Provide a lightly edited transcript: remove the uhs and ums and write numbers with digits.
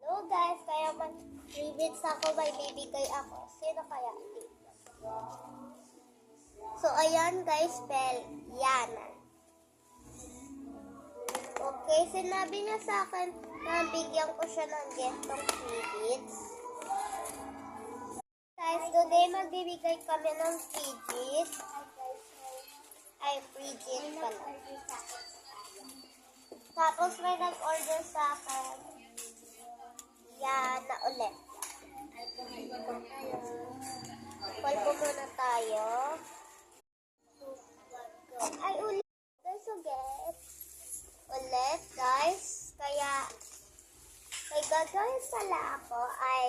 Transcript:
So guys, kaya mag-tributes ako, may bibigay ako. Sino kaya? So ayan guys, spell Yana. Okay, sinabi niya sa akin na bigyan ko siya ng gentong tributes. Guys, today magbibigay kami ng frigid. Ay, frigid pala. Tapos may nag-order sa akin. Yan na ulit. Call po muna tayo. Ay, ulit. So, guys. Ulit, guys. Kaya, may gagawin pala ako ay